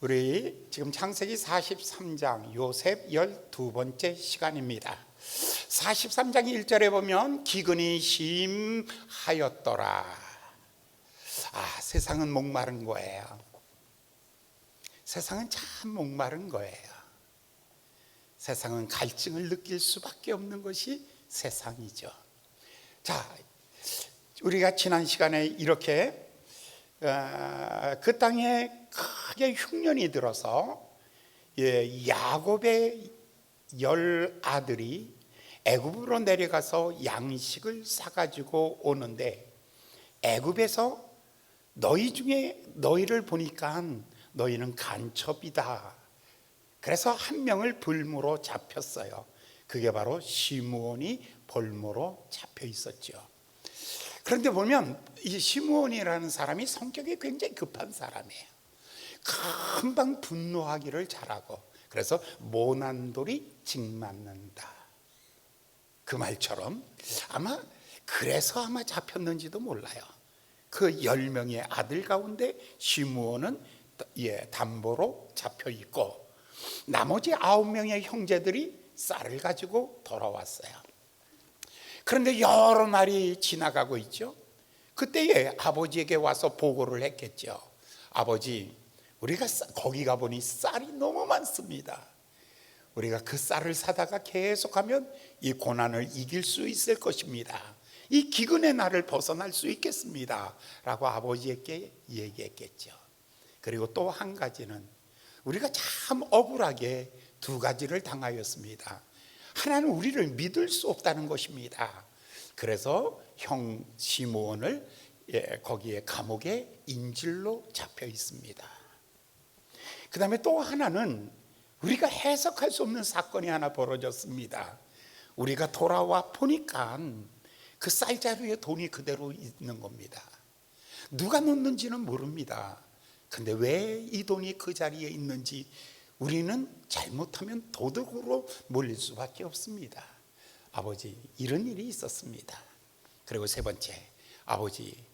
우리 지금 창세기 43장 요셉 12번째 시간입니다. 43장 1절에 보면 기근이 심하였더라. 세상은 목마른 거예요. 세상은 참 목마른 거예요. 세상은 갈증을 느낄 수밖에 없는 것이 세상이죠. 자, 우리가 지난 시간에 이렇게 그 땅에 크게 흉년이 들어서 야곱의 10아들이 애굽으로 내려가서 양식을 사가지고 오는데, 애굽에서 너희 중에 너희를 보니까 너희는 간첩이다. 그래서 한 명을 불무로 잡혔어요. 그게 바로 시므온이 볼모로 잡혀 있었죠. 그런데 보면 이 시므온이라는 사람이 성격이 굉장히 급한 사람이에요. 금방 분노하기를 잘하고, 그래서 모난 돌이 징맞는다, 그 말처럼 그래서 잡혔는지도 몰라요. 그 10명의 아들 가운데 시므온은 담보로 잡혀 있고, 나머지 9명의 형제들이 쌀을 가지고 돌아왔어요. 그런데 여러 날이 지나가고 있죠. 그때에 아버지에게 와서 보고를 했겠죠. 아버지, 우리가 거기 가보니 쌀이 너무 많습니다. 우리가 그 쌀을 사다가 계속하면 이 고난을 이길 수 있을 것입니다. 이 기근의 날을 벗어날 수 있겠습니다 라고 아버지에게 얘기했겠죠. 그리고 또 한 가지는, 우리가 참 억울하게 2가지를 당하였습니다. 하나는 우리를 믿을 수 없다는 것입니다. 그래서 형 시므온을 거기에 감옥에 인질로 잡혀 있습니다. 그 다음에 또 하나는 우리가 해석할 수 없는 사건이 하나 벌어졌습니다. 우리가 돌아와 보니까 그 쌀자루에 돈이 그대로 있는 겁니다. 누가 놓는지는 모릅니다. 근데 왜 이 돈이 그 자리에 있는지 우리는 잘못하면 도둑으로 몰릴 수밖에 없습니다. 아버지, 이런 일이 있었습니다. 그리고 3번째, 아버지,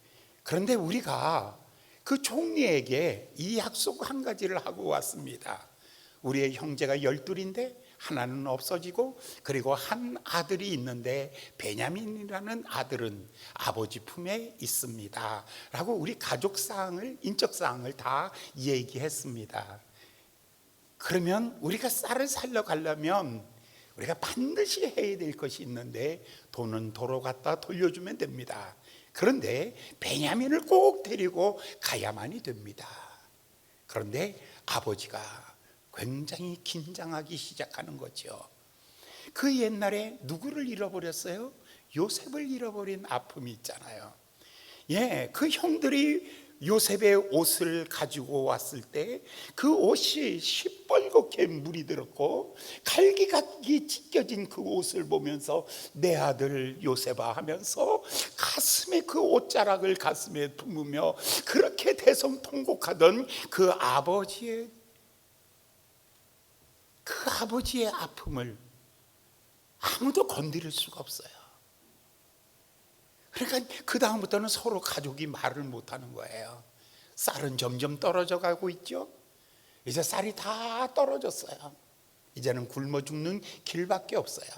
그런데 우리가 그 총리에게 이 약속 한 가지를 하고 왔습니다. 우리의 형제가 12인데 하나는 없어지고, 그리고 한 아들이 있는데 베냐민이라는 아들은 아버지 품에 있습니다 라고 우리 가족사항을, 인적사항을 다 얘기했습니다. 그러면 우리가 쌀을 사러 가려면 우리가 반드시 해야 될 것이 있는데, 돈은 도로 갖다 돌려주면 됩니다. 그런데 베냐민을 꼭 데리고 가야만이 됩니다. 그런데 아버지가 굉장히 긴장하기 시작하는 거죠. 그 옛날에 누구를 잃어버렸어요? 요셉을 잃어버린 아픔이 있잖아요. 그 형들이 요셉의 옷을 가지고 왔을 때 그 옷이 시뻘겋게 물이 들었고 갈기갈기 찢겨진 그 옷을 보면서 내 아들 요셉아 하면서 가슴에 그 옷자락을 가슴에 품으며 그렇게 대성통곡하던 그 아버지의 아픔을 아무도 건드릴 수가 없어요. 그러니까 그 다음부터는 서로 가족이 말을 못하는 거예요. 쌀은 점점 떨어져 가고 있죠. 이제 쌀이 다 떨어졌어요. 이제는 굶어 죽는 길밖에 없어요.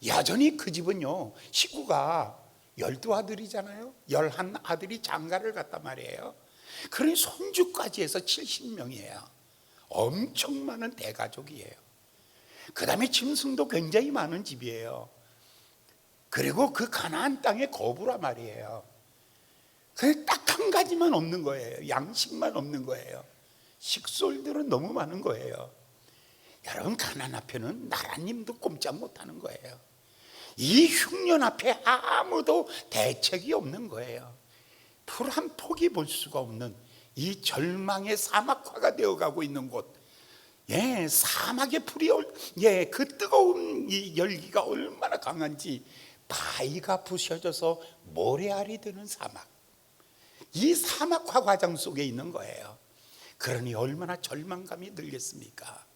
여전히 그 집은요, 식구가 12아들이잖아요 11아들이 장가를 갔단 말이에요. 그러니 손주까지 해서 70명이에요 엄청 많은 대가족이에요. 그 다음에 짐승도 굉장히 많은 집이에요. 그리고 그 가나안 땅의 거부라 말이에요. 그 딱 한 가지만 없는 거예요. 양식만 없는 거예요. 식솔들은 너무 많은 거예요. 여러분, 가나안 앞에는 나라님도 꼼짝 못하는 거예요. 이 흉년 앞에 아무도 대책이 없는 거예요. 풀 한 폭이 볼 수가 없는 이 절망의 사막화가 되어가고 있는 곳. 사막의 풀이 그 뜨거운 이 열기가 얼마나 강한지 바위가 부셔져서 모래알이 드는 사막. 이 사막화 과정 속에 있는 거예요. 그러니 얼마나 절망감이 들겠습니까?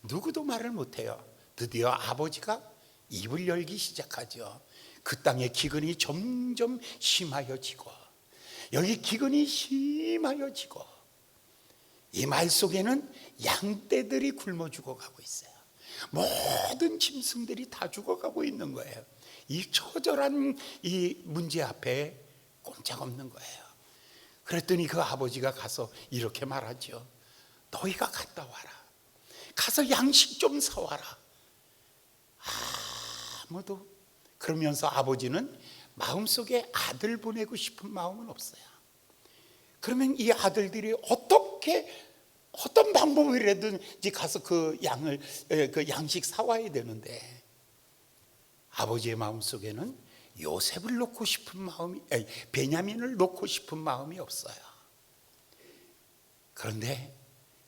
누구도 말을 못해요. 드디어 아버지가 입을 열기 시작하죠. 그 땅의 기근이 점점 심하여지고, 여기 기근이 심하여지고, 이 마을 속에는 양떼들이 굶어 죽어가고 있어요. 모든 짐승들이 다 죽어가고 있는 거예요. 이 처절한 이 문제 앞에 꼼짝없는 거예요. 그랬더니 그 아버지가 가서 이렇게 말하죠. 너희가 갔다 와라. 가서 양식 좀 사와라. 아무도. 그러면서 아버지는 마음속에 아들 보내고 싶은 마음은 없어요. 그러면 이 아들들이 어떤 방법이라든지 가서 그 양식 사와야 되는데, 아버지의 마음속에는 요셉을 놓고 싶은 마음이, 베냐민을 놓고 싶은 마음이 없어요. 그런데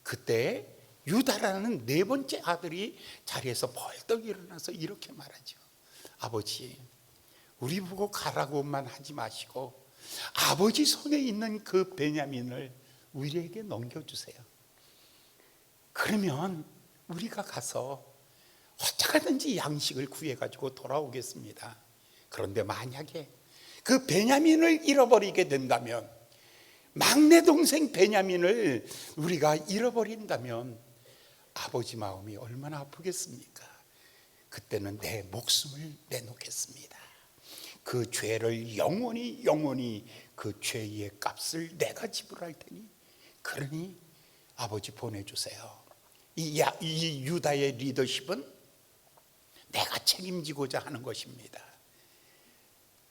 그때 유다라는 네 번째 아들이 자리에서 벌떡 일어나서 이렇게 말하죠. 아버지, 우리 보고 가라고만 하지 마시고 아버지 손에 있는 그 베냐민을 우리에게 넘겨주세요. 그러면 우리가 가서 어떻게든지 양식을 구해가지고 돌아오겠습니다. 그런데 만약에 그 베냐민을 잃어버리게 된다면, 막내 동생 베냐민을 우리가 잃어버린다면 아버지 마음이 얼마나 아프겠습니까? 그때는 내 목숨을 내놓겠습니다. 그 죄를 영원히 그 죄의 값을 내가 지불할 테니, 그러니 아버지 보내주세요. 이 유다의 리더십은 내가 책임지고자 하는 것입니다.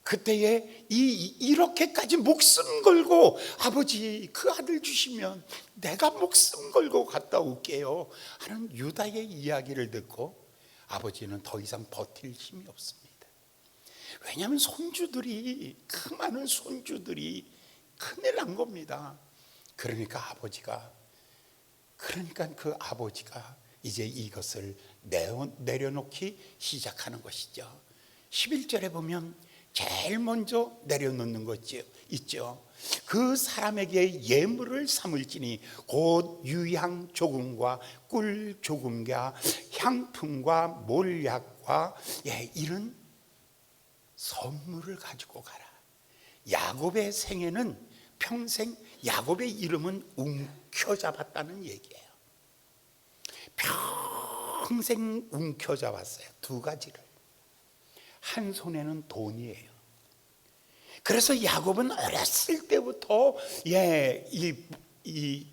그때에 이렇게까지 목숨 걸고, 아버지 그 아들 주시면 내가 목숨 걸고 갔다 올게요 하는 유다의 이야기를 듣고 아버지는 더 이상 버틸 힘이 없습니다. 왜냐하면 그 많은 손주들이 큰일 난 겁니다. 그러니까 그 아버지가 이제 이것을 내려놓기 시작하는 것이죠. 11절에 보면 제일 먼저 내려놓는 것 있죠. 그 사람에게 예물을 삼을지니 곧 유향 조금과 꿀 조금과 향품과 몰약과 이런 선물을 가지고 가라. 야곱의 생애는 평생, 야곱의 이름은 움켜잡았다는 얘기예요. 평생 움켜잡았어요. 두 가지를. 한 손에는 돈이에요. 그래서 야곱은 어렸을 때부터 이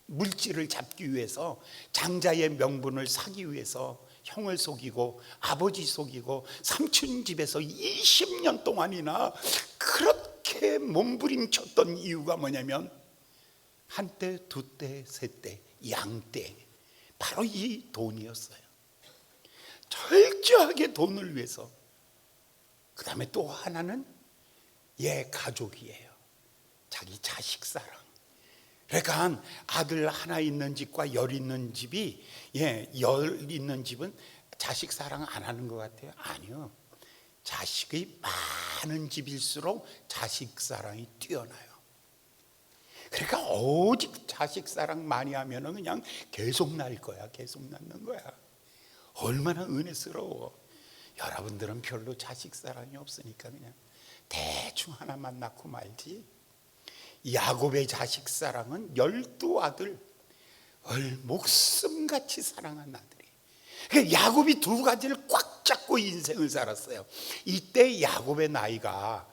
물질을 잡기 위해서, 장자의 명분을 사기 위해서 형을 속이고 아버지 속이고 삼촌 집에서 20년 동안이나 그렇게 몸부림쳤던 이유가 뭐냐면, 한때, 두때, 세때, 양때, 바로 이 돈이었어요. 철저하게 돈을 위해서. 그 다음에 또 하나는 가족이에요. 자기 자식 사랑. 그러니까 아들 하나 있는 집과 열 있는 집이, 열 있는 집은 자식 사랑 안 하는 것 같아요? 아니요. 자식이 많은 집일수록 자식 사랑이 뛰어나요. 그러니까 오직 자식 사랑 많이 하면은 그냥 계속 날 거야. 계속 낳는 거야. 얼마나 은혜스러워. 여러분들은 별로 자식 사랑이 없으니까 그냥 대충 하나만 낳고 말지. 야곱의 자식 사랑은 12아들, 목숨같이 사랑한 아들이. 그러니까 야곱이 두 가지를 꽉 잡고 인생을 살았어요. 이때 야곱의 나이가,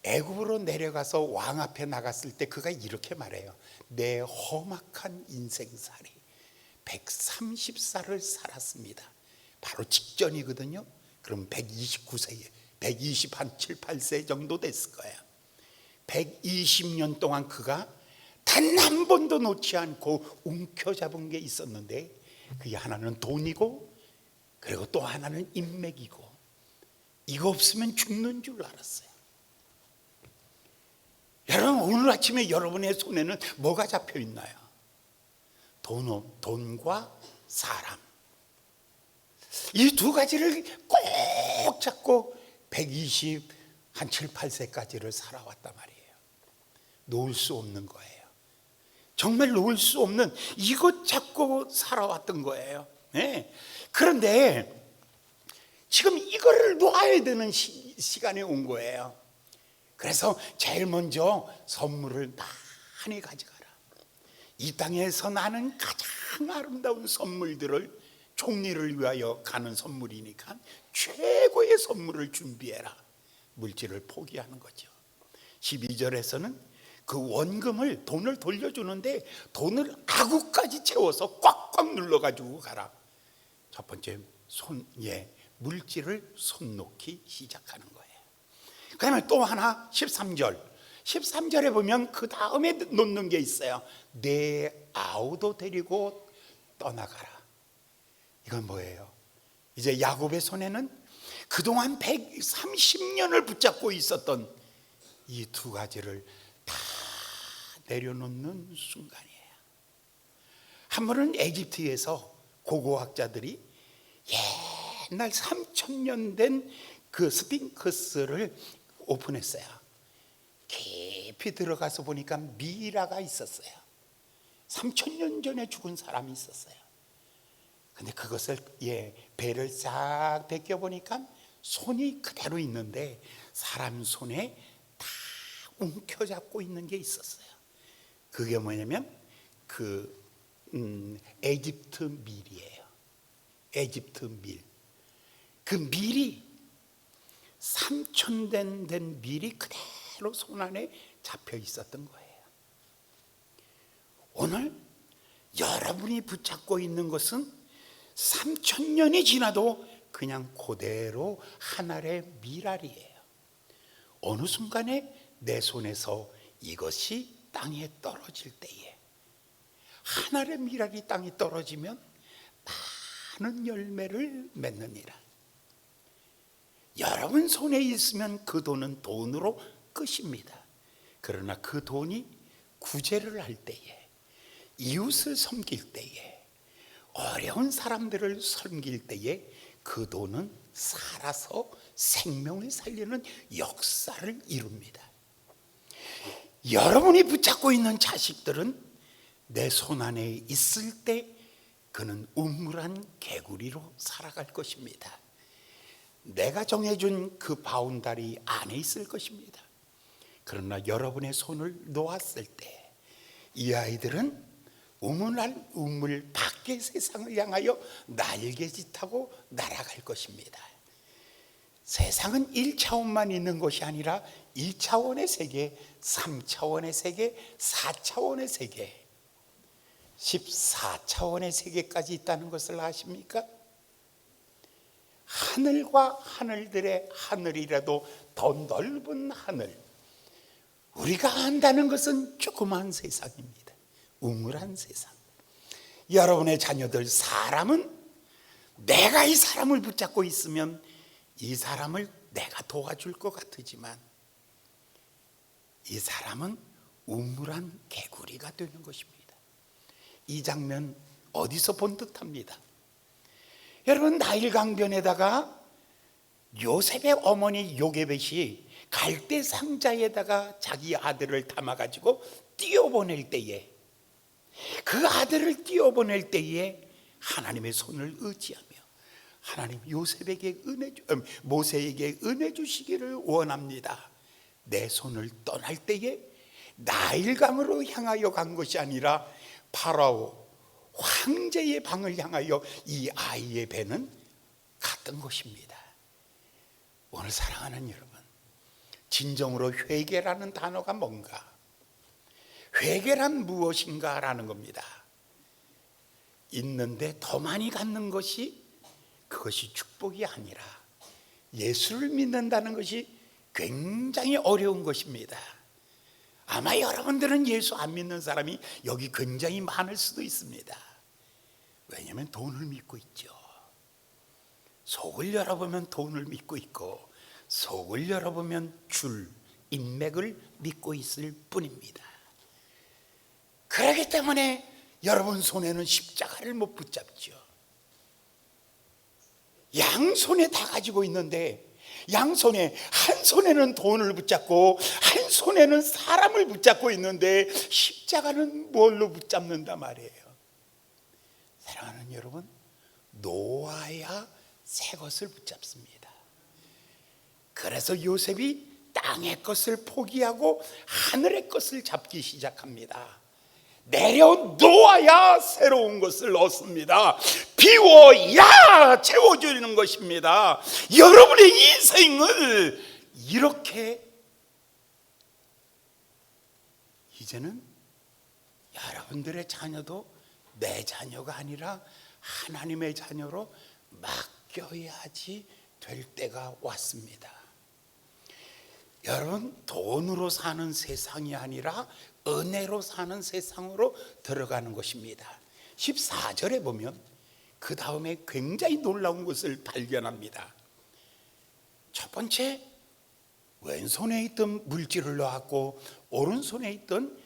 애굽으로 내려가서 왕 앞에 나갔을 때 그가 이렇게 말해요. 내 험악한 인생살이 130살을 살았습니다. 바로 직전이거든요. 그럼 129세에 127, 8세 정도 됐을 거예요. 120년 동안 그가 단 한 번도 놓지 않고 움켜잡은 게 있었는데, 그게 하나는 돈이고, 그리고 또 하나는 인맥이고, 이거 없으면 죽는 줄 알았어요. 여러분, 오늘 아침에 여러분의 손에는 뭐가 잡혀 있나요? 돈과 사람. 이 두 가지를 꼭 잡고 120, 한 7, 8세까지를 살아왔단 말이에요. 놓을 수 없는 거예요. 정말 놓을 수 없는, 이것 잡고 살아왔던 거예요. 그런데 지금 이거를 놓아야 되는 시간이 온 거예요. 그래서 제일 먼저 선물을 많이 가져가라. 이 땅에서 나는 가장 아름다운 선물들을 종리를 위하여 가는 선물이니까 최고의 선물을 준비해라. 물질을 포기하는 거죠. 12절에서는 그 원금을, 돈을 돌려주는데 돈을 아구까지 채워서 꽉꽉 눌러가지고 가라. 첫 번째 물질을 손 놓기 시작하는 거예요. 그 다음에 또 하나 13절에 보면 그 다음에 놓는 게 있어요. 내 아우도 데리고 떠나가라. 이건 뭐예요? 이제 야곱의 손에는 그동안 130년을 붙잡고 있었던 이 두 가지를 다 내려놓는 순간이에요. 한 번은 에집트에서 고고학자들이 옛날 3000년 된 그 스핑크스를 오픈했어요. 깊이 들어가서 보니까 미라가 있었어요. 3000년 전에 죽은 사람이 있었어요. 근데 그것을 배를 싹 벗겨보니까 손이 그대로 있는데 사람 손에 다 움켜잡고 있는 게 있었어요. 그게 뭐냐면 에집트 밀이에요. 에집트 밀. 그 밀이 3000년 된 밀이 그대로 손 안에 잡혀 있었던 거예요. 오늘 여러분이 붙잡고 있는 것은 3000년이 지나도 그냥 그대로 하늘의 밀알이에요. 어느 순간에 내 손에서 이것이 땅에 떨어질 때에, 하늘의 밀알이 땅에 떨어지면 많은 열매를 맺느니라. 여러분 손에 있으면 그 돈은 돈으로 끝입니다. 그러나 그 돈이 구제를 할 때에, 이웃을 섬길 때에, 어려운 사람들을 섬길 때에 그 돈은 살아서 생명을 살리는 역사를 이룹니다. 여러분이 붙잡고 있는 자식들은 내 손 안에 있을 때 그는 우물한 개구리로 살아갈 것입니다. 내가 정해준 그 바운다리 안에 있을 것입니다. 그러나 여러분의 손을 놓았을 때 이 아이들은 우물 밖의 세상을 향하여 날개짓하고 날아갈 것입니다. 세상은 1차원만 있는 것이 아니라 2차원의 세계, 3차원의 세계, 4차원의 세계, 14차원의 세계까지 있다는 것을 아십니까? 하늘과 하늘들의 하늘이라도 더 넓은 하늘, 우리가 안다는 것은 조그만 세상입니다. 우물한 세상. 여러분의 자녀들, 사람은 내가 이 사람을 붙잡고 있으면 이 사람을 내가 도와줄 것 같지만 이 사람은 우물한 개구리가 되는 것입니다. 이 장면 어디서 본 듯합니다. 여러분, 나일 강변에다가 요셉의 어머니 요게벳이 갈대 상자에다가 자기 아들을 담아가지고 띄어보낼 때에, 그 아들을 띄어보낼 때에 하나님의 손을 의지하며 하나님 요셉에게 모세에게 은혜 주시기를 원합니다. 내 손을 떠날 때에 나일강으로 향하여 간 것이 아니라 파라오 황제의 방을 향하여 이 아이의 배는 갔던 것입니다. 오늘 사랑하는 여러분, 진정으로 회개라는 단어가 뭔가, 회개란 무엇인가 라는 겁니다. 있는데 더 많이 갖는 것이, 그것이 축복이 아니라 예수를 믿는다는 것이 굉장히 어려운 것입니다. 아마 여러분들은 예수 안 믿는 사람이 여기 굉장히 많을 수도 있습니다. 왜냐하면 돈을 믿고 있죠. 속을 열어보면 돈을 믿고 있고, 속을 열어보면 인맥을 믿고 있을 뿐입니다. 그렇기 때문에 여러분 손에는 십자가를 못 붙잡죠. 양손에 다 가지고 있는데, 양손에, 한 손에는 돈을 붙잡고 한 손에는 사람을 붙잡고 있는데 십자가는 뭘로 붙잡는다 말이에요. 사랑하는 여러분, 놓아야 새 것을 붙잡습니다. 그래서 요셉이 땅의 것을 포기하고 하늘의 것을 잡기 시작합니다. 내려놓아야 새로운 것을 얻습니다. 비워야 채워주는 것입니다. 여러분의 인생을 이렇게 이제는 여러분들의 자녀도 내 자녀가 아니라 하나님의 자녀로 맡겨야지 될 때가 왔습니다. 여러분, 돈으로 사는 세상이 아니라 은혜로 사는 세상으로 들어가는 것입니다. 14절에 보면 그 다음에 굉장히 놀라운 것을 발견합니다. 첫 번째, 왼손에 있던 물질을 놓았고 오른손에 있던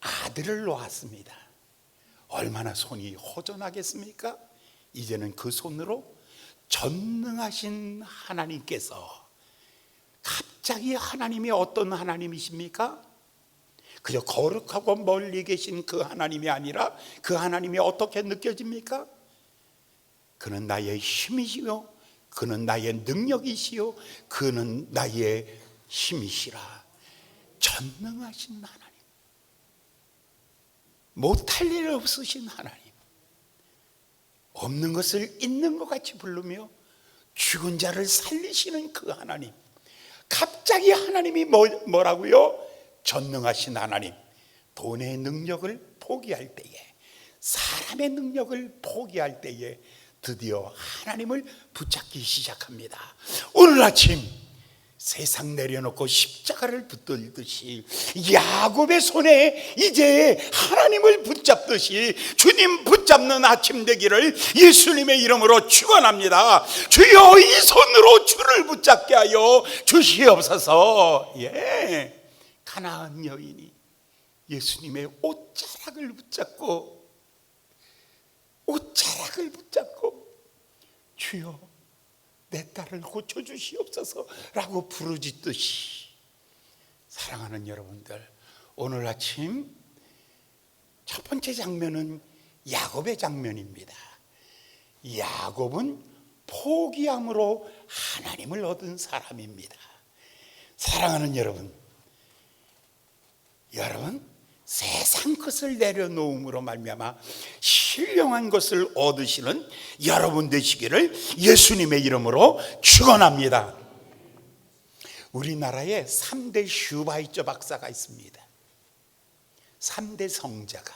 아들을 놓았습니다. 얼마나 손이 허전하겠습니까? 이제는 그 손으로 전능하신 하나님께서, 갑자기 하나님이 어떤 하나님이십니까? 그저 거룩하고 멀리 계신 그 하나님이 아니라 그 하나님이 어떻게 느껴집니까? 그는 나의 힘이시요, 그는 나의 능력이시요, 그는 나의 힘이시라. 전능하신 하나님, 못할 일 없으신 하나님, 없는 것을 있는 것 같이 부르며 죽은 자를 살리시는 그 하나님. 갑자기 하나님이 뭐라고요? 전능하신 하나님. 돈의 능력을 포기할 때에, 사람의 능력을 포기할 때에 드디어 하나님을 붙잡기 시작합니다. 오늘 아침 세상 내려놓고 십자가를 붙들듯이 야곱의 손에 이제 하나님을 붙잡듯이 주님 붙잡는 아침 되기를 예수님의 이름으로 축원합니다. 주여, 이 손으로 주를 붙잡게 하여 주시옵소서. 가나안 여인이 예수님의 옷자락을 붙잡고 주여, 내 딸을 고쳐주시옵소서 라고 부르짖듯이, 사랑하는 여러분들, 오늘 아침 첫 번째 장면은 야곱의 장면입니다. 야곱은 포기함으로 하나님을 얻은 사람입니다. 사랑하는 여러분, 세상 것을 내려놓음으로 말미암아 신령한 것을 얻으시는 여러분 되시기를 예수님의 이름으로 축원합니다. 우리나라에 3대 슈바이처 박사가 있습니다. 3대 성자가.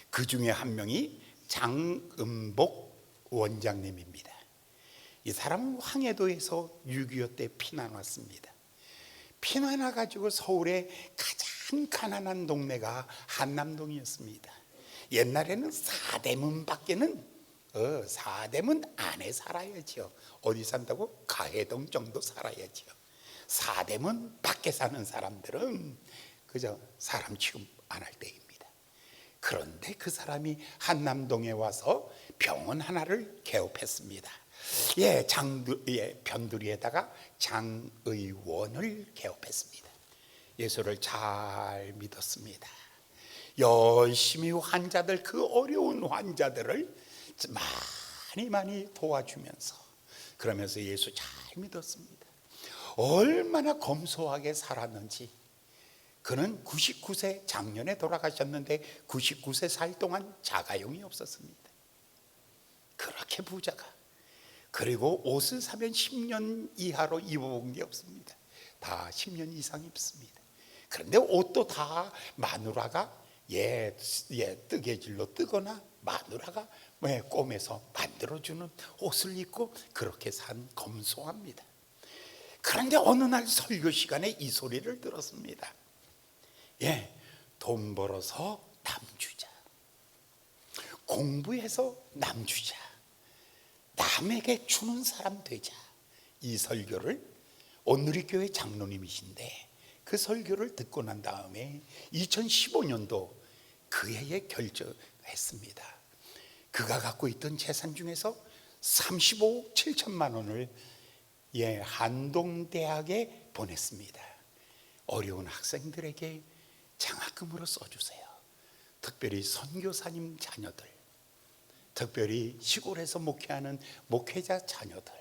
그 중에 한 명이 장은복 원장님입니다. 이 사람은 황해도에서 6.25 때 피난 왔습니다. 피난 와가지고 서울의 가장 가난한 동네가 한남동이었습니다. 옛날에는 사대문 밖에는, 사대문 안에 살아야죠. 어디 산다고? 가해동 정도 살아야죠. 사대문 밖에 사는 사람들은 그저 사람 취급 안 할 때입니다. 그런데 그 사람이 한남동에 와서 병원 하나를 개업했습니다. 변두리에다가 장의원을 개업했습니다. 예수를 잘 믿었습니다. 열심히 환자들, 그 어려운 환자들을 많이 도와주면서, 그러면서 예수 잘 믿었습니다. 얼마나 검소하게 살았는지. 그는 99세, 작년에 돌아가셨는데 99세 살 동안 자가용이 없었습니다. 그렇게 부자가. 그리고 옷을 사면 10년 이하로 입어본 게 없습니다. 다 10년 이상 입습니다. 그런데 옷도 다 마누라가 뜨개질로 뜨거나 마누라가 꿰매서 만들어주는 옷을 입고 그렇게 산 검소합니다. 그런데 어느 날 설교 시간에 이 소리를 들었습니다. 돈 벌어서 남주자, 공부해서 남주자, 남에게 주는 사람 되자. 이 설교를 온누리교회 장로님이신데, 그 설교를 듣고 난 다음에 2015년도 그 해에 결정했습니다. 그가 갖고 있던 재산 중에서 35억 7천만 원을 한동대학에 보냈습니다. 어려운 학생들에게 장학금으로 써주세요. 특별히 선교사님 자녀들, 특별히 시골에서 목회하는 목회자 자녀들,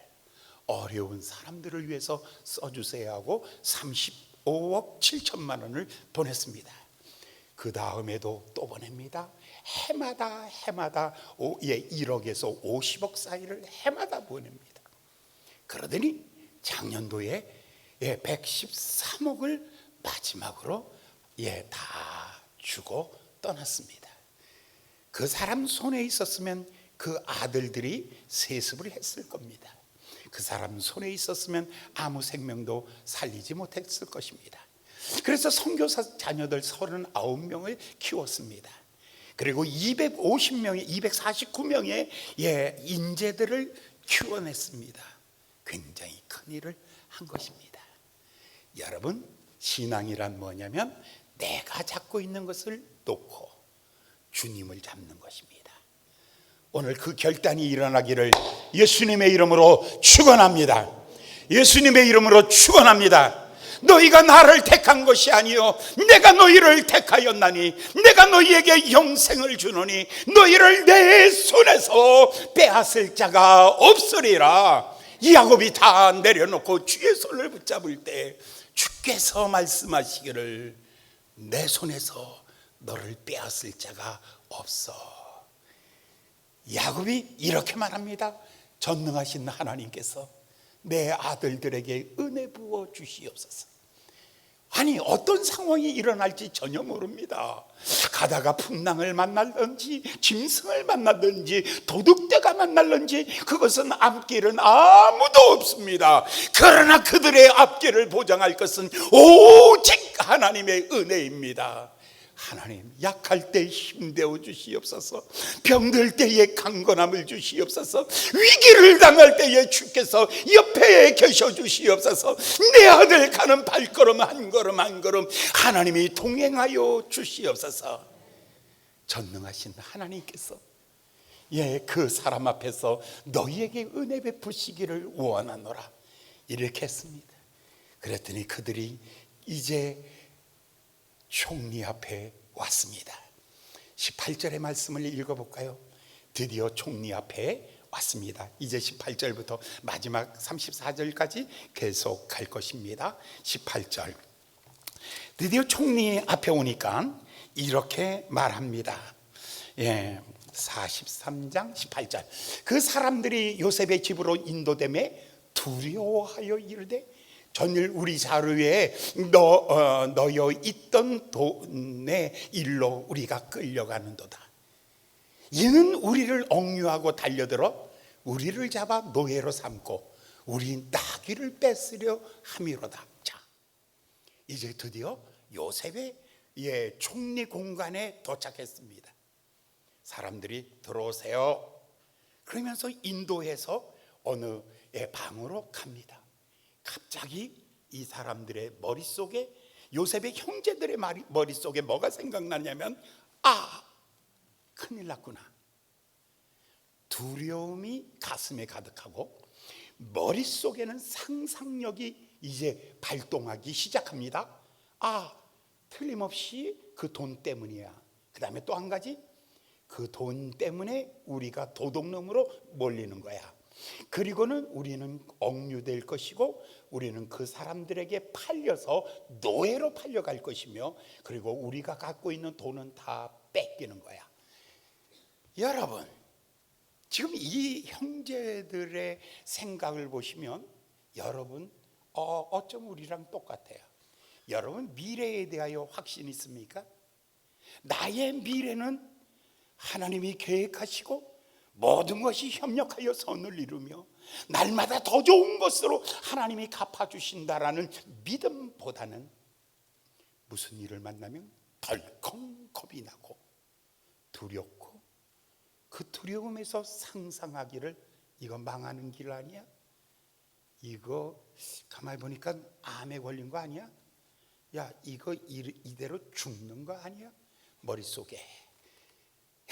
어려운 사람들을 위해서 써주세요 하고 35억 7천만 원을 보냈습니다. 그 다음에도 또 보냅니다. 해마다 1억에서 50억 사이를 해마다 보냅니다. 그러더니 작년도에 113억을 마지막으로 다 주고 떠났습니다. 그 사람 손에 있었으면 그 아들들이 세습을 했을 겁니다. 그 사람 손에 있었으면 아무 생명도 살리지 못했을 것입니다. 그래서 선교사 자녀들 39명을 키웠습니다. 그리고 249명의 인재들을 키워냈습니다. 굉장히 큰 일을 한 것입니다. 여러분, 신앙이란 뭐냐면 내가 잡고 있는 것을 놓고 주님을 잡는 것입니다. 오늘 그 결단이 일어나기를 예수님의 이름으로 축원합니다. 예수님의 이름으로 축원합니다. 너희가 나를 택한 것이 아니요 내가 너희를 택하였나니 내가 너희에게 영생을 주노니 너희를 내 손에서 빼앗을 자가 없으리라. 야곱이 다 내려놓고 주의 손을 붙잡을 때 주께서 말씀하시기를 내 손에서 너를 빼앗을 자가 없어. 야곱이 이렇게 말합니다. 전능하신 하나님께서 내 아들들에게 은혜 부어 주시옵소서. 아니, 어떤 상황이 일어날지 전혀 모릅니다. 가다가 풍랑을 만날든지 짐승을 만나든지 도둑대가 만날든지 그것은 앞길은 아무도 없습니다. 그러나 그들의 앞길을 보장할 것은 오직 하나님의 은혜입니다. 하나님, 약할 때 힘되어 주시옵소서. 병들 때에 강건함을 주시옵소서. 위기를 당할 때에 주께서 옆에 계셔 주시옵소서. 내 아들 가는 발걸음 한 걸음 한 걸음 하나님이 동행하여 주시옵소서. 전능하신 하나님께서 그 사람 앞에서 너희에게 은혜 베푸시기를 원하노라 이렇게 했습니다. 그랬더니 그들이 이제 총리 앞에 왔습니다. 18절의 말씀을 읽어볼까요? 드디어 총리 앞에 왔습니다. 이제 18절부터 마지막 34절까지 계속 갈 것입니다. 18절, 드디어 총리 앞에 오니까 이렇게 말합니다. 43장 18절, 그 사람들이 요셉의 집으로 인도됨에 두려워하여 이르되 전일 우리 자루에 넣여 있던 돈의 일로 우리가 끌려가는도다. 이는 우리를 억류하고 달려들어 우리를 잡아 노예로 삼고 우리 나귀를 뺏으려 함이로다. 자, 이제 드디어 요셉의 총리 공간에 도착했습니다. 사람들이 들어오세요. 그러면서 인도해서 어느 방으로 갑니다. 갑자기 이 사람들의 머릿속에, 요셉의 형제들의 머릿속에 뭐가 생각나냐면 큰일 났구나. 두려움이 가슴에 가득하고 머릿속에는 상상력이 이제 발동하기 시작합니다. 틀림없이 그 돈 때문이야. 그 다음에 또 한 가지, 그 돈 때문에 우리가 도둑놈으로 몰리는 거야. 그리고는 우리는 억류될 것이고 우리는 그 사람들에게 팔려서 노예로 팔려갈 것이며 그리고 우리가 갖고 있는 돈은 다 뺏기는 거야. 여러분, 지금 이 형제들의 생각을 보시면 여러분 어쩜 우리랑 똑같아요. 여러분, 미래에 대하여 확신이 있습니까? 나의 미래는 하나님이 계획하시고 모든 것이 협력하여 선을 이루며 날마다 더 좋은 것으로 하나님이 갚아주신다라는 믿음보다는 무슨 일을 만나면 덜컹 겁이 나고 두렵고 그 두려움에서 상상하기를 이거 망하는 길 아니야? 이거 가만히 보니까 암에 걸린 거 아니야? 야, 이거 이대로 죽는 거 아니야? 머릿속에.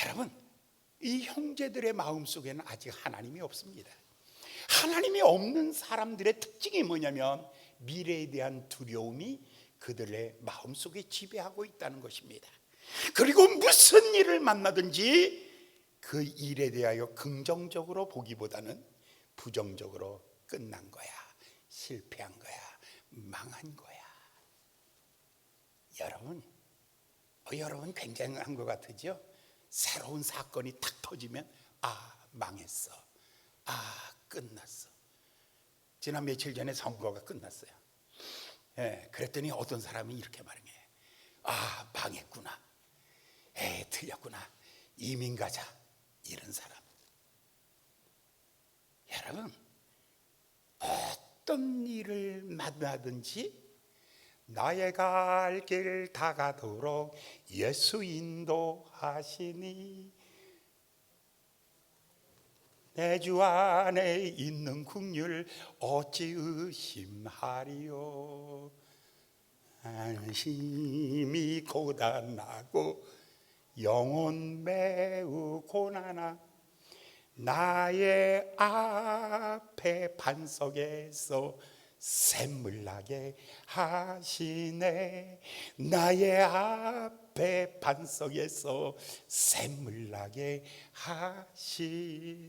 여러분, 이 형제들의 마음속에는 아직 하나님이 없습니다. 하나님이 없는 사람들의 특징이 뭐냐면 미래에 대한 두려움이 그들의 마음속에 지배하고 있다는 것입니다. 그리고 무슨 일을 만나든지 그 일에 대하여 긍정적으로 보기보다는 부정적으로 끝난 거야, 실패한 거야, 망한 거야. 여러분, 여러분 굉장한 것 같으죠? 새로운 사건이 탁 터지면 망했어, 끝났어. 지난 며칠 전에 선거가 끝났어요. 그랬더니 어떤 사람이 이렇게 말해. 망했구나, 틀렸구나, 이민 가자, 이런 사람. 여러분, 어떤 일을 만나든지 나의 갈 길 다가도록 예수 인도하시니 내 주 안에 있는 긍휼 어찌 의심하리요. 안심이 고단하고 영혼 매우 고난하 나의 앞에 반석에서 샘물 나게 하시네. 나의 앞에 반석에서 샘물 나게 하시네.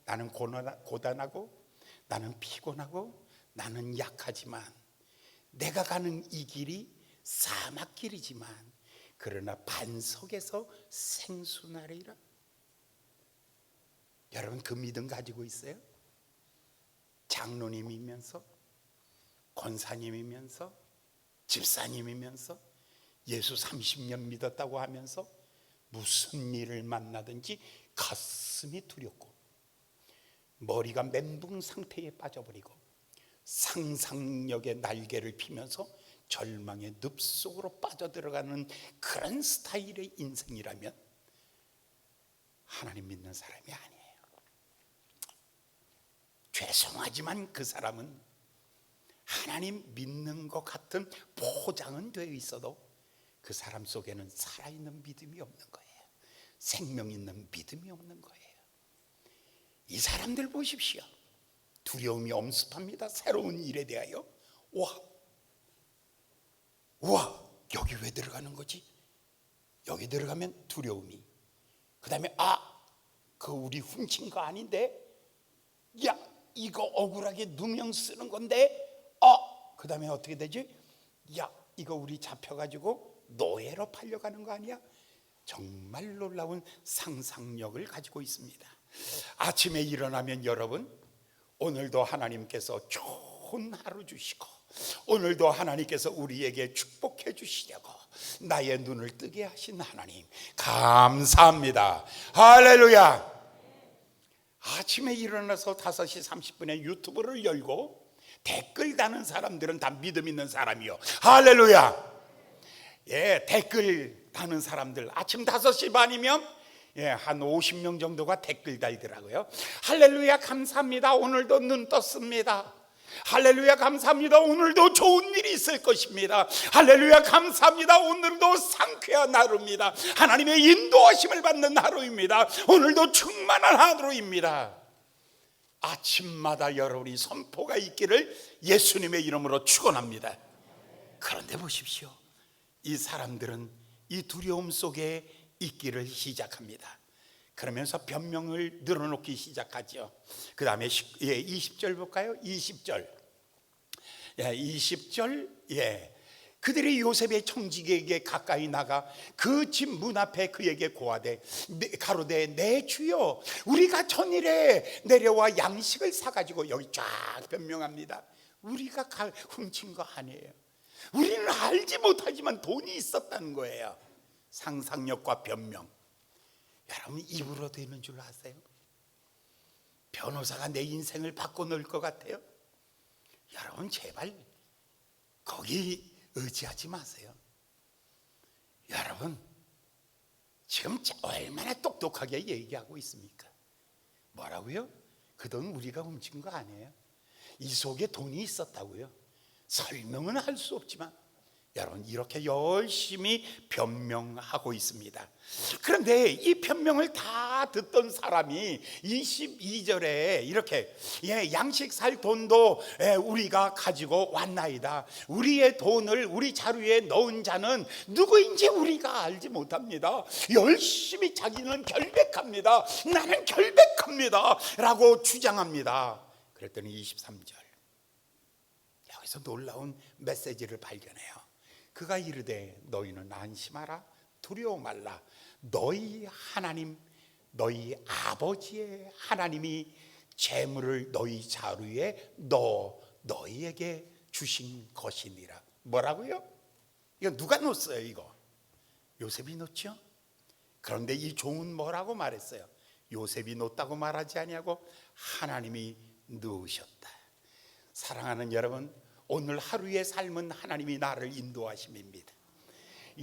나는 고단하고 나는 피곤하고 나는 약하지만 내가 가는 이 길이 사막길이지만 그러나 반석에서 생수나리라. 여러분 그 믿음 가지고 있어요? 장로님이면서 권사님이면서 집사님이면서 예수 30년 믿었다고 하면서 무슨 일을 만나든지 가슴이 두렵고 머리가 멘붕 상태에 빠져버리고 상상력의 날개를 피면서 절망의 늪속으로 빠져들어가는 그런 스타일의 인생이라면 하나님 믿는 사람이 아니에요. 죄송하지만 그 사람은 하나님 믿는 것 같은 포장은 되어 있어도 그 사람 속에는 살아있는 믿음이 없는 거예요. 생명 있는 믿음이 없는 거예요. 이 사람들 보십시오. 두려움이 엄습합니다. 새로운 일에 대하여. 와, 여기 왜 들어가는 거지? 여기 들어가면 두려움이. 그 다음에 그 우리 훔친 거 아닌데? 야, 이거 억울하게 누명 쓰는 건데? 그 다음에 어떻게 되지? 야, 이거 우리 잡혀가지고 노예로 팔려가는 거 아니야? 정말 놀라운 상상력을 가지고 있습니다. 아침에 일어나면 여러분, 오늘도 하나님께서 좋은 하루 주시고 오늘도 하나님께서 우리에게 축복해 주시려고 나의 눈을 뜨게 하신 하나님 감사합니다. 할렐루야. 아침에 일어나서 5시 30분에 유튜브를 열고 댓글 다는 사람들은 다 믿음 있는 사람이요. 할렐루야. 댓글 다는 사람들 아침 5시 반이면 한 50명 정도가 댓글 달더라고요. 할렐루야 감사합니다. 오늘도 눈 떴습니다. 할렐루야 감사합니다. 오늘도 좋은 일이 있을 것입니다. 할렐루야 감사합니다. 오늘도 상쾌한 하루입니다. 하나님의 인도하심을 받는 하루입니다. 오늘도 충만한 하루입니다. 아침마다 여러분이 선포가 있기를 예수님의 이름으로 축원합니다. 그런데 보십시오. 이 사람들은 이 두려움 속에 있기를 시작합니다. 그러면서 변명을 늘어놓기 시작하죠. 그 다음에 20절 볼까요? 20절. 20절. 그들이 요셉의 청지기에게 가까이 나가 그 집 문 앞에 그에게 고하되 가로되 내 주여 우리가 전일에 내려와 양식을 사가지고. 여기 쫙 변명합니다. 우리가 훔친 거 아니에요. 우리는 알지 못하지만 돈이 있었다는 거예요. 상상력과 변명. 여러분 입으로 되는 줄 아세요? 변호사가 내 인생을 바꿔놓을 것 같아요? 여러분 제발 거기 의지하지 마세요. 여러분 지금 얼마나 똑똑하게 얘기하고 있습니까? 뭐라고요? 그 돈 우리가 훔친 거 아니에요. 이 속에 돈이 있었다고요. 설명은 할 수 없지만 여러분 이렇게 열심히 변명하고 있습니다. 그런데 이 변명을 다 듣던 사람이 22절에 이렇게 양식 살 돈도 우리가 가지고 왔나이다. 우리의 돈을 우리 자루에 넣은 자는 누구인지 우리가 알지 못합니다. 열심히 자기는 결백합니다. 나는 결백합니다 라고 주장합니다. 그랬더니 23절 여기서 놀라운 메시지를 발견해요. 그가 이르되 너희는 안심하라. 두려워 말라. 너희 하나님, 너희 아버지의 하나님이 재물을 너희 자루에 너희에게 주신 것이니라. 뭐라고요? 이거 누가 놓았어요? 이거 요셉이 놓죠. 그런데 이 종은 뭐라고 말했어요? 요셉이 놓았다고 말하지 아니하고 하나님이 넣으셨다. 사랑하는 여러분, 오늘 하루의 삶은 하나님이 나를 인도하심입니다.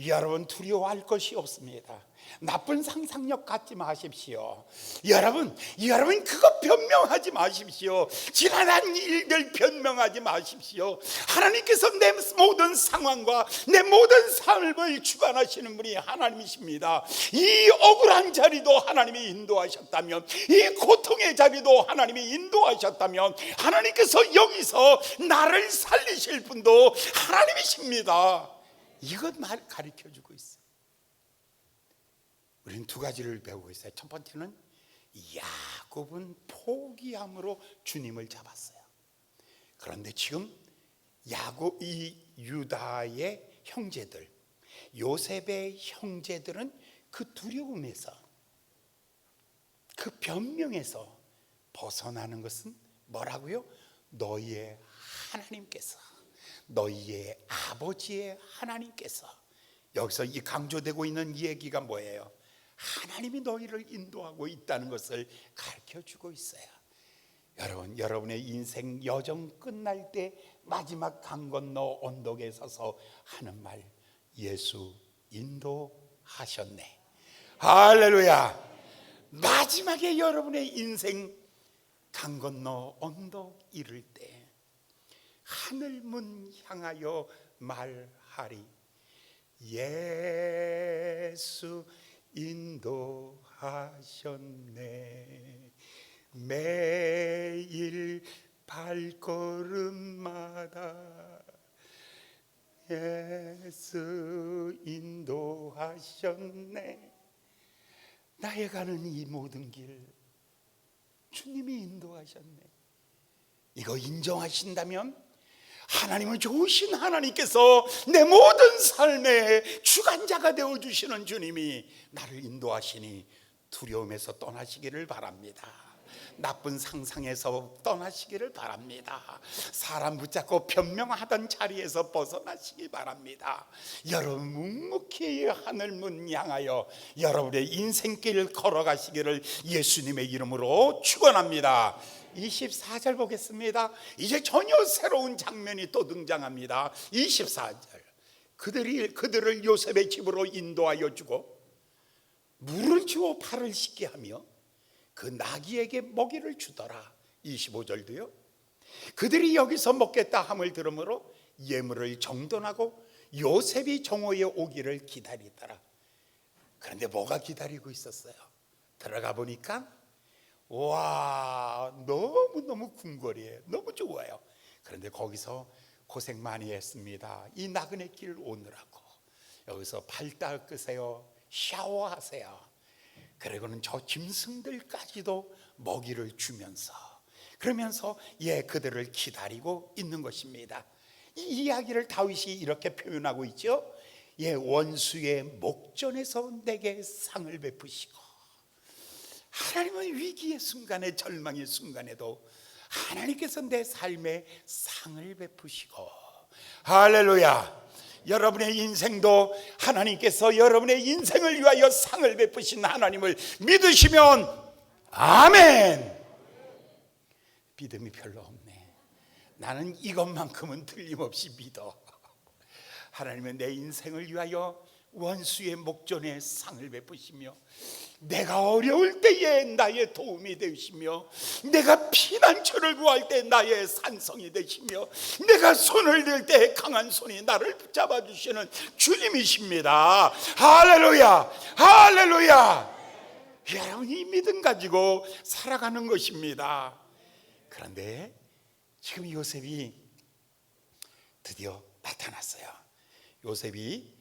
여러분 두려워할 것이 없습니다. 나쁜 상상력 갖지 마십시오. 여러분 그거 변명하지 마십시오. 지난한 일들 변명하지 마십시오. 하나님께서 내 모든 상황과 내 모든 삶을 주관하시는 분이 하나님이십니다. 이 억울한 자리도 하나님이 인도하셨다면, 이 고통의 자리도 하나님이 인도하셨다면, 하나님께서 여기서 나를 살리실 분도 하나님이십니다. 이것 가르쳐주고 있어요. 우리는 두 가지를 배우고 있어요. 첫 번째는 야곱은 포기함으로 주님을 잡았어요. 그런데 지금 이 유다의 형제들, 요셉의 형제들은 그 두려움에서, 그 변명에서 벗어나는 것은 뭐라고요? 너희의 하나님께서, 너희의 아버지의 하나님께서. 여기서 이 강조되고 있는 이 얘기가 뭐예요? 하나님이 너희를 인도하고 있다는 것을 가르쳐주고 있어요. 여러분, 여러분의 인생 여정 끝날 때 마지막 강 건너 언덕에 서서 하는 말, 예수 인도하셨네. 할렐루야. 마지막에 여러분의 인생 강 건너 언덕 이를 때 하늘문 향하여 말하리, 예수 인도하셨네. 매일 발걸음마다 예수 인도하셨네. 나의 가는 이 모든 길 주님이 인도하셨네. 이거 인정하신다면 하나님은 좋으신 하나님께서 내 모든 삶의 주관자가 되어주시는 주님이 나를 인도하시니 두려움에서 떠나시기를 바랍니다. 나쁜 상상에서 떠나시기를 바랍니다. 사람 붙잡고 변명하던 자리에서 벗어나시기 바랍니다. 여러분 묵묵히 하늘문 향하여 여러분의 인생길을 걸어가시기를 예수님의 이름으로 축원합니다. 24절 보겠습니다. 이제 전혀 새로운 장면이 또 등장합니다. 24절. 그들을 요셉의 집으로 인도하여 주고 물을 주어 발을 씻게 하며 그 나귀에게 먹이를 주더라. 25절도요. 그들이 여기서 먹겠다 함을 들으므로 예물을 정돈하고 요셉이 정오에 오기를 기다리더라. 그런데 뭐가 기다리고 있었어요? 들어가 보니까 와, 너무너무 궁궐이에요. 너무 좋아요. 그런데 거기서 고생 많이 했습니다. 이 나그네 길 오느라고. 여기서 발 닦으세요, 샤워하세요. 그리고는 저 짐승들까지도 먹이를 주면서, 그러면서 그들을 기다리고 있는 것입니다. 이 이야기를 다윗이 이렇게 표현하고 있죠. 원수의 목전에서 내게 상을 베푸시고. 하나님은 위기의 순간에, 절망의 순간에도 하나님께서 내 삶에 상을 베푸시고. 할렐루야. 여러분의 인생도 하나님께서 여러분의 인생을 위하여 상을 베푸신 하나님을 믿으시면 아멘. 믿음이 별로 없네. 나는 이것만큼은 틀림없이 믿어. 하나님은 내 인생을 위하여 원수의 목전에 상을 베푸시며, 내가 어려울 때에 나의 도움이 되시며, 내가 피난처를 구할 때 나의 산성이 되시며, 내가 손을 들 때 강한 손이 나를 붙잡아 주시는 주님이십니다. 할렐루야, 할렐루야. 여러분이 믿음 가지고 살아가는 것입니다. 그런데 지금 요셉이 드디어 나타났어요. 요셉이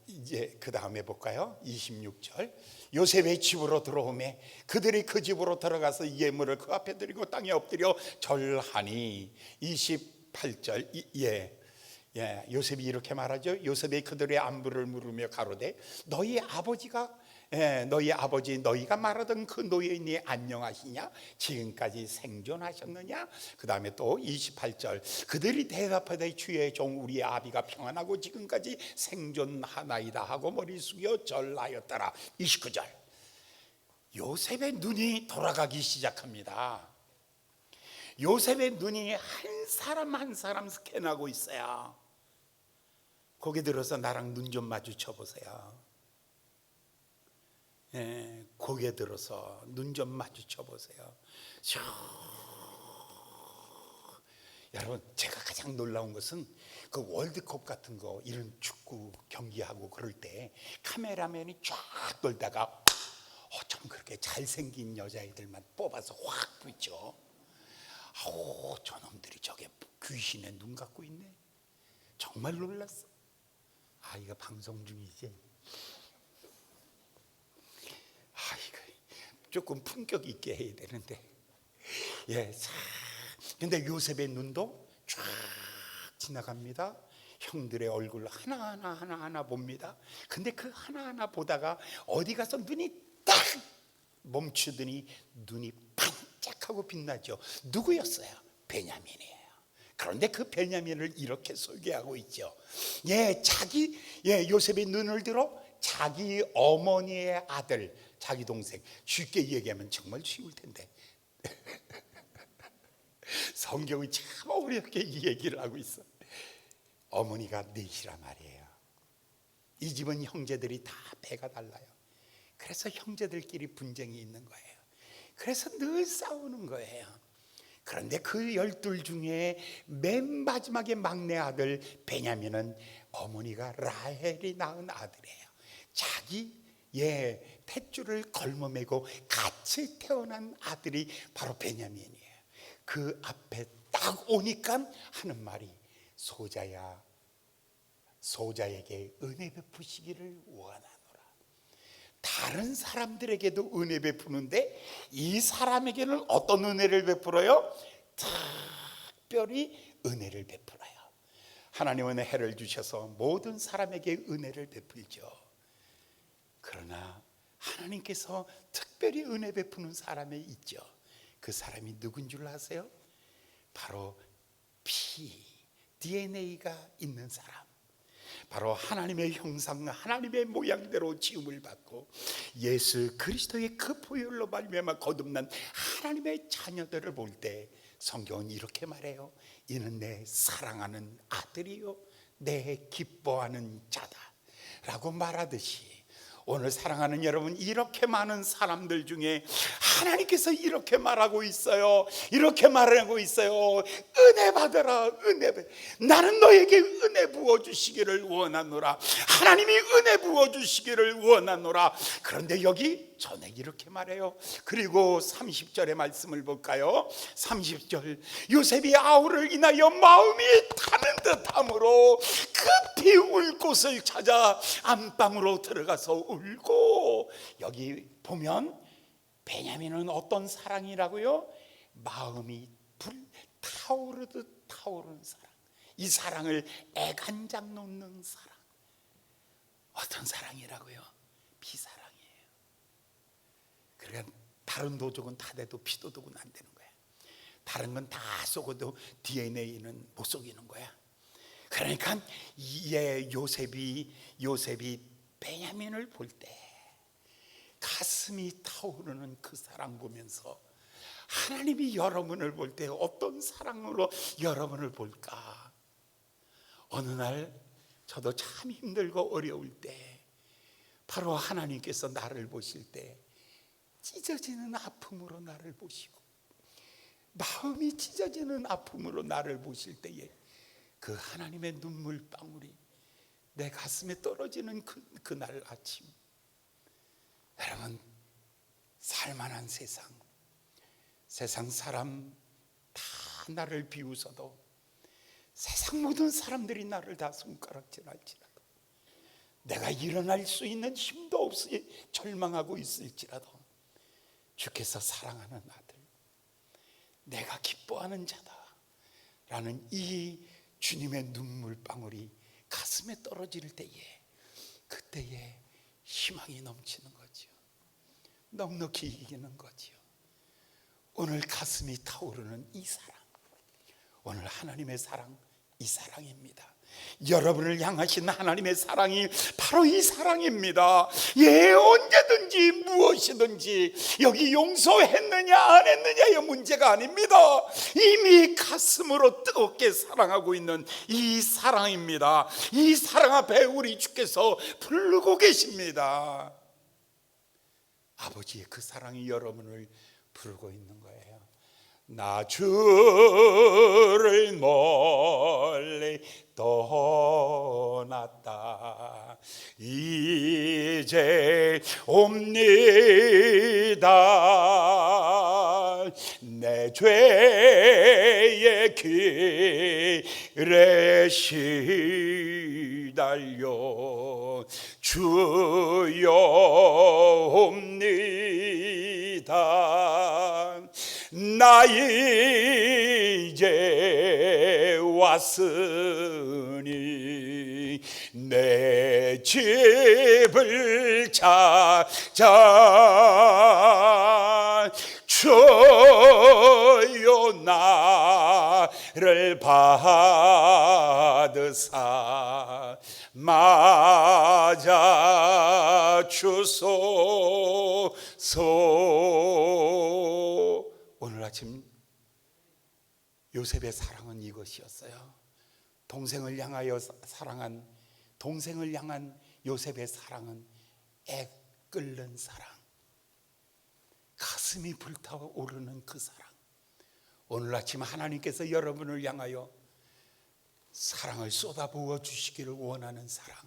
이제 그 다음에 볼까요? 26절. 요셉의 집으로 들어오매 그들이 그 집으로 들어가서 예물을 그 앞에 드리고 땅에 엎드려 절하니. 28절. 요셉이 이렇게 말하죠. 요셉이 그들의 안부를 물으며 가로되 너희 아버지가 너희 아버지 너희가 말하던 그 노예인이 안녕하시냐? 지금까지 생존하셨느냐? 그 다음에 또 28절 그들이 대답하되 주의 종 우리 아비가 평안하고 지금까지 생존하나이다 하고 머리 숙여 절하였더라. 29절 요셉의 눈이 돌아가기 시작합니다. 요셉의 눈이 한 사람 한 사람 스캔하고 있어요. 거기 들어서 나랑 눈 좀 마주쳐 보세요. 고개 들어서 눈 좀 마주쳐 보세요. 여러분, 제가 가장 놀라운 것은 그 월드컵 같은 거 이런 축구 경기하고 그럴 때 카메라맨이 쫙 돌다가 좀 그렇게 잘생긴 여자애들만 뽑아서 확 붙죠. 저놈들이 저게 귀신의 눈 갖고 있네. 정말 놀랐어. 이거 방송 중이지. 이거 조금 품격 있게 해야 되는데. 근데 요셉의 눈도 쫙 지나갑니다. 형들의 얼굴 하나하나 봅니다. 근데 그 하나하나 보다가 어디 가서 눈이 딱 멈추더니 눈이 반짝하고 빛나죠. 누구였어요? 베냐민이에요. 그런데 그 베냐민을 이렇게 소개하고 있죠. 요셉의 눈을 들어 자기 어머니의 아들, 자기 동생, 쉽게 얘기하면 정말 쉬울 텐데 성경이 참 어렵게 이 얘기를 하고 있어. 어머니가 넷이라 말이에요. 이 집은 형제들이 다 배가 달라요. 그래서 형제들끼리 분쟁이 있는 거예요. 그래서 늘 싸우는 거예요. 그런데 그 12 중에 맨 마지막에 막내 아들 베냐민은 어머니가 라헬이 낳은 아들이에요. 자기 탯줄을 걸머매고 같이 태어난 아들이 바로 베냐민이에요. 그 앞에 딱 오니까 하는 말이 소자야, 소자에게 은혜 베푸시기를 원하노라. 다른 사람들에게도 은혜 베푸는데 이 사람에게는 어떤 은혜를 베풀어요? 특별히 은혜를 베풀어요. 하나님은 해를 주셔서 모든 사람에게 은혜를 베풀죠. 그러나 하나님께서 특별히 은혜 베푸는 사람이 있죠. 그 사람이 누군 줄 아세요? 바로 DNA가 있는 사람, 바로 하나님의 형상, 하나님의 모양대로 지음을 받고 예수 그리스도의 그 보혈로 말미암아 거듭난 하나님의 자녀들을 볼 때 성경은 이렇게 말해요. 이는 내 사랑하는 아들이요 내 기뻐하는 자다 라고 말하듯이 오늘 사랑하는 여러분, 이렇게 많은 사람들 중에 하나님께서 이렇게 말하고 있어요. 이렇게 말하고 있어요. 은혜 받아라. 나는 너에게 은혜 부어주시기를 원하노라. 하나님이 은혜 부어주시기를 원하노라. 그런데 여기 전에 이렇게 말해요. 그리고 30절의 말씀을 볼까요? 30절 요셉이 아우를 인하여 마음이 타는 듯함으로 급히 울 곳을 찾아 안방으로 들어가서 울고. 여기 보면 베냐민은 어떤 사랑이라고요? 마음이 불타오르듯 타오르는 사랑. 이 사랑을 애간장 놓는 사랑. 어떤 사랑이라고요? 피사랑이에요. 그러니까 다른 도둑은 다 돼도 피도둑은 안 되는 거야. 다른 건 다 쏘고도 DNA는 못 속이는 거야. 그러니까 요셉이 베냐민을 볼 때 가슴이 타오르는 그 사랑 보면서 하나님이 여러분을 볼 때 어떤 사랑으로 여러분을 볼까? 어느 날 저도 참 힘들고 어려울 때 바로 하나님께서 나를 보실 때 찢어지는 아픔으로 나를 보시고 마음이 찢어지는 아픔으로 나를 보실 때에 그 하나님의 눈물방울이 내 가슴에 떨어지는 그날 아침, 여러분, 살만한 세상 사람 다 나를 비웃어도, 세상 모든 사람들이 나를 다 손가락질할지라도, 내가 일어날 수 있는 힘도 없이 절망하고 있을지라도 주께서 사랑하는 아들, 내가 기뻐하는 자다 라는 이 주님의 눈물방울이 가슴에 떨어질 때에, 그때에 희망이 넘치는 거죠. 넉넉히 이기는 거죠. 오늘 가슴이 타오르는 이 사랑, 오늘 하나님의 사랑, 이 사랑입니다. 여러분을 향하신 하나님의 사랑이 바로 이 사랑입니다. 예, 언제든지 무엇이든지 여기 용서했느냐 안 했느냐의 문제가 아닙니다. 이미 가슴으로 뜨겁게 사랑하고 있는 이 사랑입니다. 이 사랑 앞에 우리 주께서 부르고 계십니다. 아버지의 그 사랑이 여러분을 부르고 있는 거예요. 나 주를 멀리 떠났다 이제 옵니다. 내 죄의 길에 시달려 주여 옵니다. 나 이제 왔으니 내 집을 찾아 주여 나를 받으사 맞아 주소서. 오늘 아침 요셉의 사랑은 이것이었어요. 동생을 향하여 사랑한, 동생을 향한 요셉의 사랑은 애끓는 사랑, 가슴이 불타오르는 그 사랑. 오늘 아침 하나님께서 여러분을 향하여 사랑을 쏟아부어 주시기를 원하는 사랑,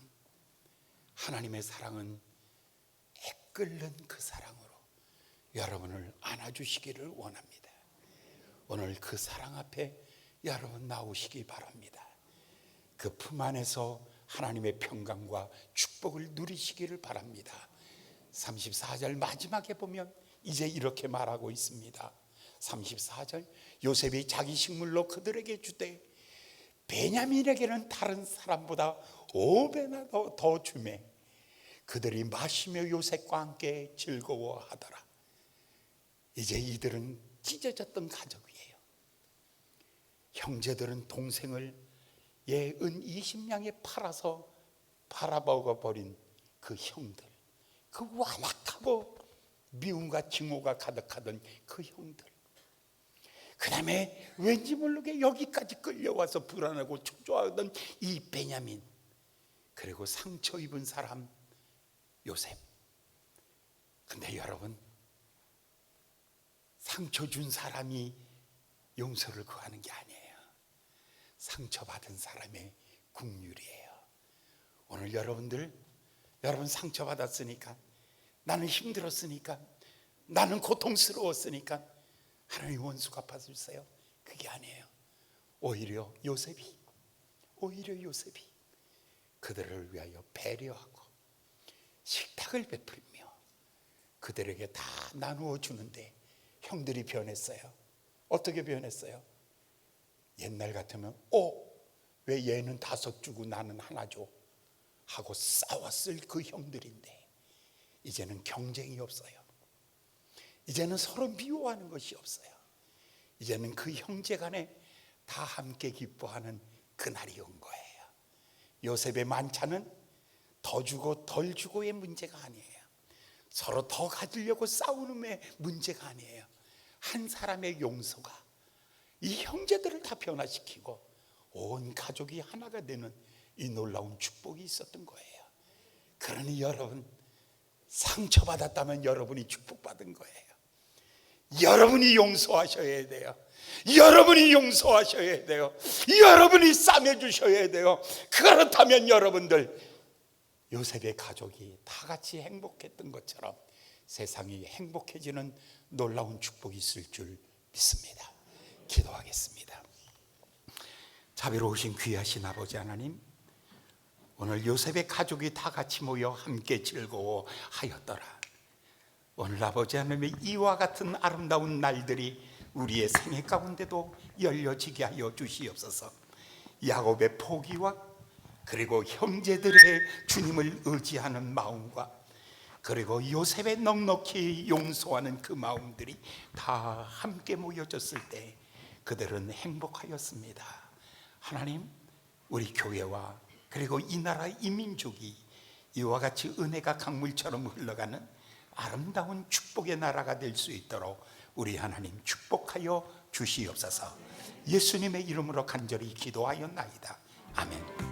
하나님의 사랑은 애끓는 그 사랑으로 여러분을 안아주시기를 원합니다. 오늘 그 사랑 앞에 여러분 나오시기 바랍니다. 그 품 안에서 하나님의 평강과 축복을 누리시기를 바랍니다. 34절 마지막에 보면 이제 이렇게 말하고 있습니다. 34절, 요셉이 자기 식물로 그들에게 주되 베냐민에게는 다른 사람보다 5배나 더 주매 그들이 마시며 요셉과 함께 즐거워하더라. 이제 이들은 찢어졌던 가족이에요. 형제들은 동생을 은 20냥에 팔아서 팔아먹어버린 그 형들, 그 완악하고 미움과 증오가 가득하던 그 형들, 그 다음에 왠지 모르게 여기까지 끌려와서 불안하고 초조하던 이 베냐민, 그리고 상처 입은 사람 요셉. 근데 여러분, 상처 준 사람이 용서를 구하는 게 아니에요. 상처받은 사람의 국률이에요. 오늘 여러분 상처받았으니까, 나는 힘들었으니까, 나는 고통스러웠으니까 하나님 원수 갚아주세요, 그게 아니에요. 오히려 요셉이 그들을 위하여 배려하고 식탁을 베풀며 그들에게 다 나누어 주는데 형들이 변했어요. 어떻게 변했어요? 옛날 같으면 왜 얘는 5 주고 나는 하나 줘 하고 싸웠을 그 형들인데, 이제는 경쟁이 없어요. 이제는 서로 미워하는 것이 없어요. 이제는 그 형제 간에 다 함께 기뻐하는 그날이 온 거예요. 요셉의 만찬은 더 주고 덜 주고의 문제가 아니에요. 서로 더 가지려고 싸우는 문제가 아니에요. 한 사람의 용서가 이 형제들을 다 변화시키고 온 가족이 하나가 되는 이 놀라운 축복이 있었던 거예요. 그러니 여러분, 상처받았다면 여러분이 축복받은 거예요. 여러분이 용서하셔야 돼요. 여러분이 용서하셔야 돼요. 여러분이 싸매주셔야 돼요. 그렇다면 여러분들, 요셉의 가족이 다 같이 행복했던 것처럼 세상이 행복해지는 놀라운 축복이 있을 줄 믿습니다. 기도하겠습니다. 자비로우신 귀하신 아버지 하나님, 오늘 요셉의 가족이 다 같이 모여 함께 즐거워하였더라. 오늘 아버지 하나님의 이와 같은 아름다운 날들이 우리의 생애 가운데도 열려지게 하여 주시옵소서. 야곱의 포기와 그리고 형제들의 주님을 의지하는 마음과 그리고 요셉의 넉넉히 용서하는 그 마음들이 다 함께 모여졌을 때 그들은 행복하였습니다. 하나님, 우리 교회와 그리고 이 나라 이 민족이 이와 같이 은혜가 강물처럼 흘러가는 아름다운 축복의 나라가 될 수 있도록 우리 하나님 축복하여 주시옵소서. 예수님의 이름으로 간절히 기도하였나이다. 아멘.